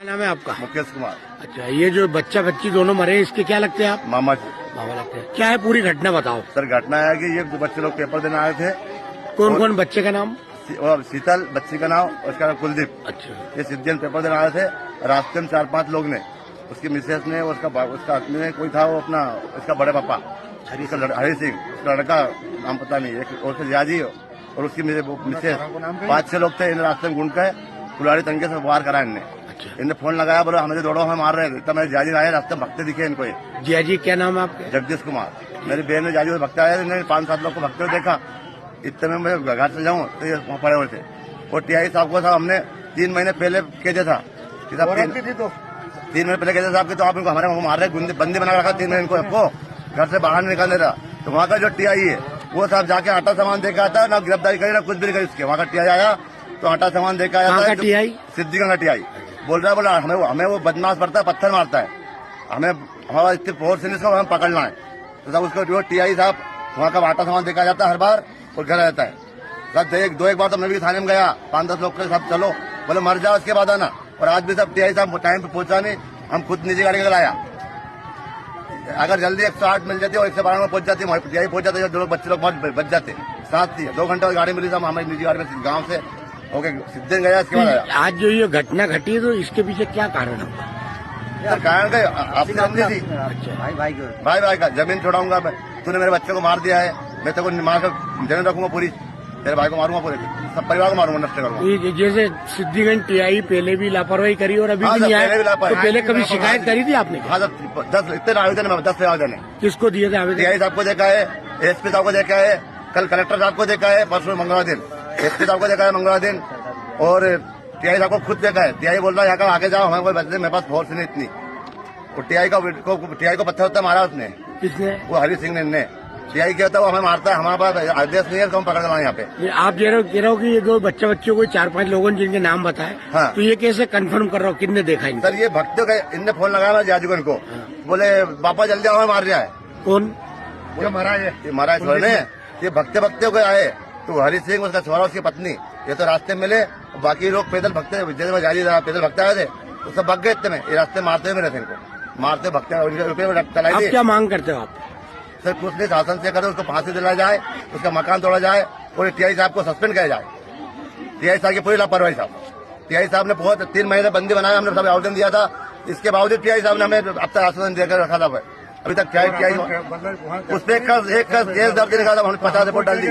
क्या नाम है आपका? मुकेश कुमार। अच्छा, ये जो बच्चा बच्ची दोनों मरे इसके क्या लगते हैं आप? मामा जी। मामा लगते हैं। क्या है पूरी घटना बताओ। सर घटना है कि ये बच्चे लोग पेपर देने आए थे। कौन कौन? बच्चे का नाम? और शीतल बच्ची का नाम, उसका नाम कुलदीप। अच्छा, ये सिद्धियन पेपर देने आए थे। रास्ते में 4-5 लोग ने, उसकी मिसेस ने, उसका आदमी ने, कोई था वो अपना इसका बड़े पापा हरी सिंह, उसका लड़का नाम पता नहीं, एक और जियाजी और उसकी मिसेस, 5-6 लोग थे। इन रास्ते में घूम के कुल्हाड़ी तंगे से वार करा इनने। इनने फोन लगाया, बोलो हमें दौड़ो, हमें मार रहे थे। तब मेरे जियाजी आए, रास्ते में भगते दिखे इनको। जियाजी क्या नाम है आपके? जगदीश कुमार। मेरी बहन ने जियाजी भगते आए, इन्होंने 5-7 लोग को भगते हुए देखा। इतने में मैं घर से जाऊँ तो ये वहाँ पड़े हुए थे। और टीआई साहब को हमने 3 महीने पहले केजे था कि साहब 3 महीने पहले केजे साहब के, तो आप इनको हमारे मार रहे, बंदी बना रखा 3 महीने इनको, आपको घर से बाहर निकाल दे रहा। तो वहाँ का जो टीआई है वो साहब जाके आटा सामान देखा था, ना गिरफ्तारी करी ना कुछ भी नहीं करी उसके। वहाँ का टीआई आया तो आटा सामान देखा आया था। टीआई सिद्धिगंज का टीआई बोला हमें वो बदमाश पड़ता है, पत्थर मारता है, हमें हमारा इतनी फोर्स नहीं, हमें पकड़ना है। तो साहब उसको जो टीआई साहब वहाँ का आटा सामान देखा जाता है हर बार और घर आ जाता है। सब एक बार तो मैं भी थाने में गया, 5-10 लोग के साथ, चलो बोले मर जाओ उसके बाद आना। और आज भी सब टीआई साहब टाइम पे पहुंचा नहीं, हम खुद निजी गाड़ी लेकर आया। अगर जल्दी 108 मिल जाती है और 112 में पहुंच जाती, टीआई पहुंच जाते, जो लोग बच्चे लोग बहुत बच जाते। साथ थी 2 घंटे गाड़ी मिली साहब हमारी निजी गाड़ी में, गाँव से ओके सिद्धन गया। इसके बाद आया। आज जो ये घटना घटी है तो इसके पीछे क्या कारण है? सर कारण का आपने समझी थी, अच्छा, भाई का जमीन छोड़ाऊंगा मैं, तूने मेरे बच्चे को मार दिया है, मैं तेरे को मार कर जमीन रखूंगा पूरी, तेरे भाई को मारूंगा, पूरे सब परिवार को मारूंगा, नष्ट करूंगा। जैसे सिद्धिगंज टीआई पहले भी लापरवाही करी और अभी भी नहीं आया, तो पहले कभी शिकायत करी थी आपने? हाँ सर, 10 इतने आवेदन है, 10 आवेदन है। किसको दिए थे आवेदन? टीआई साहब को देखा है, एसपी साहब को देखा है, कल कलेक्टर साहब को देखा है, परसों मंगलवार दिन एसपी साहब को देखा है मंगलवार दिन, और टीआई साहब को खुद देखा है। टीआई बोल रहा है यहाँ का आगे जाओ, हमें कोई बदले, मेरे पास फोर्स नहीं इतनी। और टीआई को पत्थर होता मारा उसने, किसने? वो हरी सिंह ने। टीआई क्या होता है वो हमें मारता है, हमारे पास आदेश नहीं है तो हम पकड़ लाए यहाँ पे। आप कह रहे हो कि ये दो बच्चों को 4-5 लोगों ने जिनके नाम बताए, हाँ। तो ये कैसे कंफर्म कर रहा हूँ किसने देखा इनको? सर ये भक्तों का, इनने फोन लगाया ना जियाजी को, इनको बोले पापा जल्दी आओ, हमें मार रहा है। कौन? ये मारा है छोड़ने, ये भक्ते को आए। तो हरी सिंह, उसका छोरा, उसकी पत्नी, ये तो रास्ते में मिले, बाकी लोग पैदल भगते, जैसे मैं जाली पैदल भगते आए थे, तो सब भग गए इतने में। ये रास्ते मारते हुए मिले थे इनको, मारते भगते रुपये में चलाई दी। क्या मांग करते हो आप? सर कुछ नहीं, शासन से करे, उसको फांसी दिलाया जाए, उसका मकान तोड़ा जाए और टीआई साहब को सस्पेंड किया जाए। टीआई साहब की पूरी लापरवाही साहब, टीआई साहब ने बहुत 3 महीने बंदी बनाया, हमने सब आवेदन दिया था, इसके बावजूद टीआई साहब ने हमें अब तक आश्वासन देकर रखा था। अभी तक टीआई उस पर एक केस दर्ज नहीं करा था, हमने 50 रिपोर्ट डाल दी।